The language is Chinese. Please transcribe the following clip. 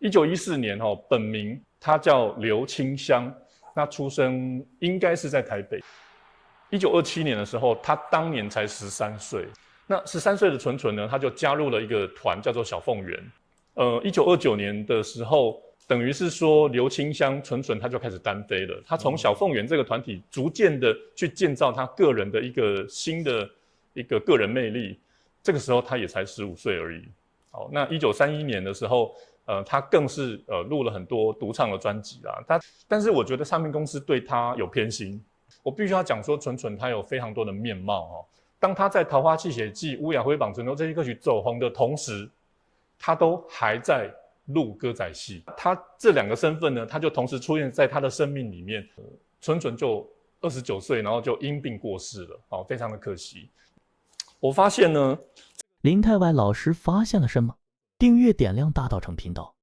1914年本名他叫刘清香，那出生应该是在台北。1927年的时候，他当年才13岁。那13岁的纯纯呢，他就加入了一个团，叫做小凤园。1929年的时候，等于是说刘清香纯纯他就开始单飞了。他从小凤园这个团体，逐渐的去建造他个人的一个新的一个个人魅力。这个时候他也才15岁而已。好，那1931年的时候，他更是录了很多独唱的专辑啦。但是我觉得唱片公司对他有偏心。我必须要讲说，纯纯他有非常多的面貌当他在《桃花泣血记》《乌鸦挥棒春秋》这些歌曲走红的同时，他都还在录歌仔戏。他这两个身份呢，他就同时出现在他的生命里面。纯纯就29岁，然后就因病过世了，非常的可惜。我发现呢，林太外老师发现了什么？订阅点亮大道城频道。